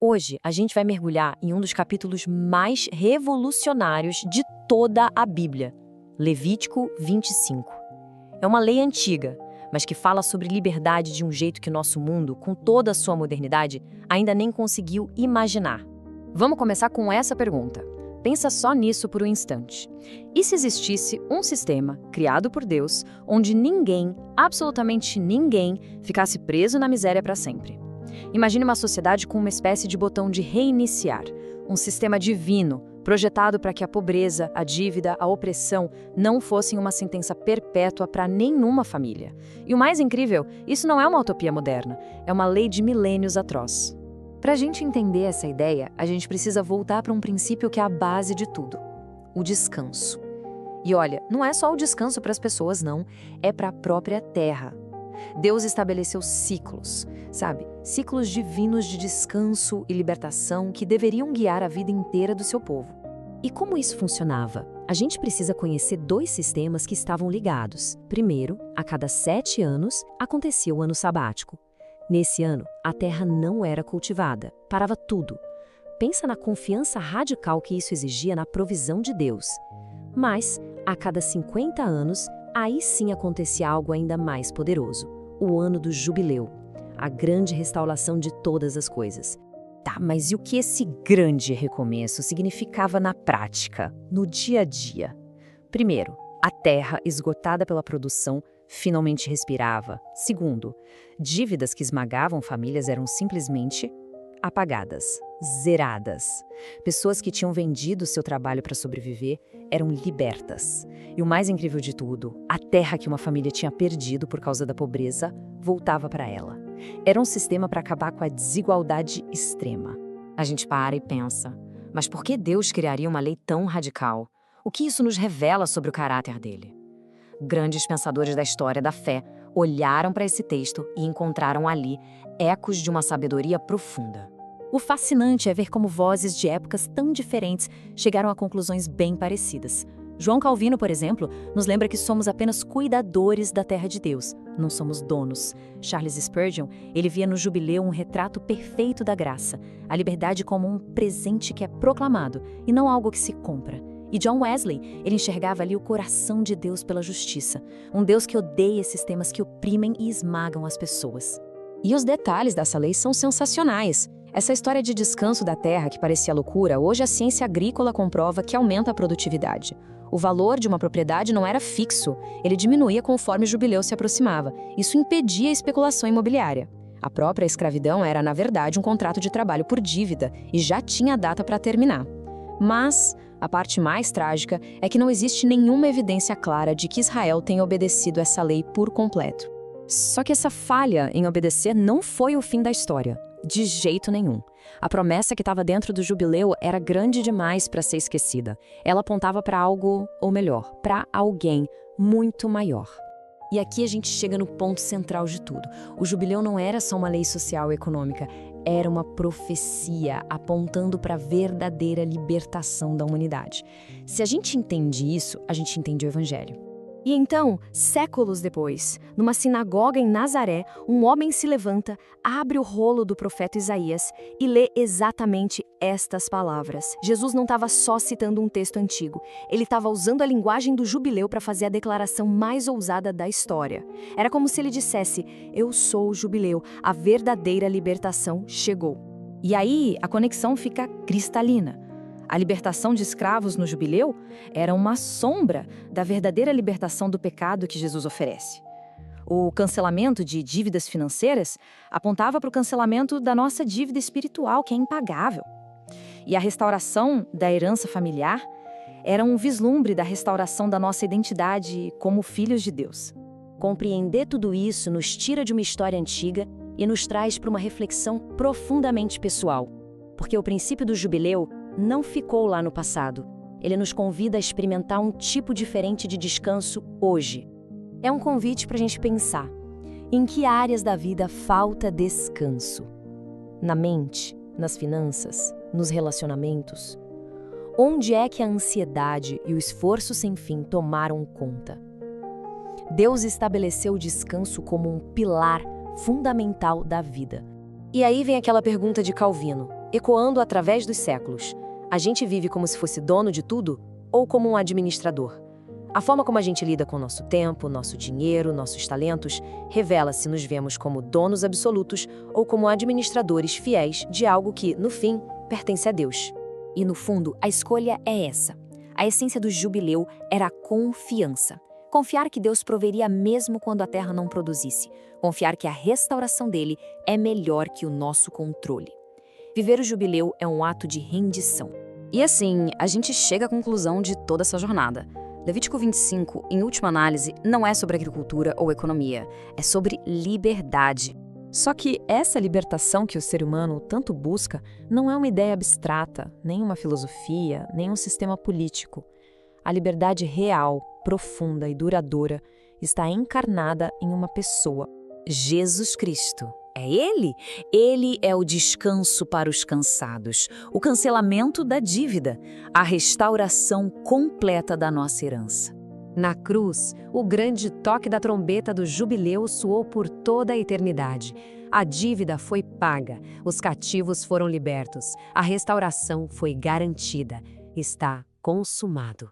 Hoje, a gente vai mergulhar em um dos capítulos mais revolucionários de toda a Bíblia, Levítico 25. É uma lei antiga, mas que fala sobre liberdade de um jeito que o nosso mundo, com toda a sua modernidade, ainda nem conseguiu imaginar. Vamos começar com essa pergunta. Pensa só nisso por um instante. E se existisse um sistema, criado por Deus, onde ninguém, absolutamente ninguém, ficasse preso na miséria para sempre? Imagine uma sociedade com uma espécie de botão de reiniciar, um sistema divino, projetado para que a pobreza, a dívida, a opressão não fossem uma sentença perpétua para nenhuma família. E o mais incrível, isso não é uma utopia moderna, é uma lei de milênios atroz. Para a gente entender essa ideia, a gente precisa voltar para um princípio que é a base de tudo: o descanso. E olha, não é só o descanso para as pessoas, não, é para a própria terra. Deus estabeleceu ciclos, sabe? Ciclos divinos de descanso e libertação que deveriam guiar a vida inteira do seu povo. E como isso funcionava? A gente precisa conhecer dois sistemas que estavam ligados. Primeiro, a cada 7 anos, acontecia o ano sabático. Nesse ano, a terra não era cultivada, parava tudo. Pensa na confiança radical que isso exigia na provisão de Deus. Mas, a cada 50 anos, aí sim acontecia algo ainda mais poderoso: o ano do jubileu, a grande restauração de todas as coisas. Tá, mas e o que esse grande recomeço significava na prática, no dia a dia? Primeiro, a terra, esgotada pela produção, finalmente respirava. Segundo, dívidas que esmagavam famílias eram simplesmente apagadas, zeradas. Pessoas que tinham vendido seu trabalho para sobreviver eram libertas. E o mais incrível de tudo, a terra que uma família tinha perdido por causa da pobreza voltava para ela. Era um sistema para acabar com a desigualdade extrema. A gente para e pensa, mas por que Deus criaria uma lei tão radical? O que isso nos revela sobre o caráter dele? Grandes pensadores da história da fé olharam para esse texto e encontraram ali ecos de uma sabedoria profunda. O fascinante é ver como vozes de épocas tão diferentes chegaram a conclusões bem parecidas. João Calvino, por exemplo, nos lembra que somos apenas cuidadores da terra de Deus, não somos donos. Charles Spurgeon, ele via no jubileu um retrato perfeito da graça, a liberdade como um presente que é proclamado e não algo que se compra. E John Wesley, ele enxergava ali o coração de Deus pela justiça, um Deus que odeia sistemas que oprimem e esmagam as pessoas. E os detalhes dessa lei são sensacionais. Essa história de descanso da terra que parecia loucura, hoje a ciência agrícola comprova que aumenta a produtividade. O valor de uma propriedade não era fixo, ele diminuía conforme o jubileu se aproximava. Isso impedia a especulação imobiliária. A própria escravidão era, na verdade, um contrato de trabalho por dívida e já tinha data para terminar. Mas a parte mais trágica é que não existe nenhuma evidência clara de que Israel tenha obedecido essa lei por completo. Só que essa falha em obedecer não foi o fim da história. De jeito nenhum. A promessa que estava dentro do jubileu era grande demais para ser esquecida. Ela apontava para algo, ou melhor, para alguém muito maior. E aqui a gente chega no ponto central de tudo. O jubileu não era só uma lei social e econômica, era uma profecia apontando para a verdadeira libertação da humanidade. Se a gente entende isso, a gente entende o Evangelho. E então, séculos depois, numa sinagoga em Nazaré, um homem se levanta, abre o rolo do profeta Isaías e lê exatamente estas palavras. Jesus não estava só citando um texto antigo, ele estava usando a linguagem do jubileu para fazer a declaração mais ousada da história. Era como se ele dissesse: eu sou o jubileu, a verdadeira libertação chegou. E aí, a conexão fica cristalina. A libertação de escravos no jubileu era uma sombra da verdadeira libertação do pecado que Jesus oferece. O cancelamento de dívidas financeiras apontava para o cancelamento da nossa dívida espiritual, que é impagável. E a restauração da herança familiar era um vislumbre da restauração da nossa identidade como filhos de Deus. Compreender tudo isso nos tira de uma história antiga e nos traz para uma reflexão profundamente pessoal. Porque o princípio do jubileu não ficou lá no passado. Ele nos convida a experimentar um tipo diferente de descanso hoje. É um convite para a gente pensar: em que áreas da vida falta descanso? Na mente, nas finanças, nos relacionamentos? Onde é que a ansiedade e o esforço sem fim tomaram conta? Deus estabeleceu o descanso como um pilar fundamental da vida. E aí vem aquela pergunta de Calvino: ecoando através dos séculos. A gente vive como se fosse dono de tudo ou como um administrador? A forma como a gente lida com o nosso tempo, nosso dinheiro, nossos talentos, revela se nos vemos como donos absolutos ou como administradores fiéis de algo que, no fim, pertence a Deus. E no fundo, a escolha é essa. A essência do jubileu era a confiança. Confiar que Deus proveria mesmo quando a terra não produzisse. Confiar que a restauração dele é melhor que o nosso controle. Viver o jubileu é um ato de rendição. E assim, a gente chega à conclusão de toda essa jornada. Levítico 25, em última análise, não é sobre agricultura ou economia, é sobre liberdade. Só que essa libertação que o ser humano tanto busca não é uma ideia abstrata, nem uma filosofia, nem um sistema político. A liberdade real, profunda e duradoura está encarnada em uma pessoa: Jesus Cristo. É Ele? Ele é o descanso para os cansados, o cancelamento da dívida, a restauração completa da nossa herança. Na cruz, o grande toque da trombeta do jubileu soou por toda a eternidade. A dívida foi paga, os cativos foram libertos, a restauração foi garantida. Está consumado.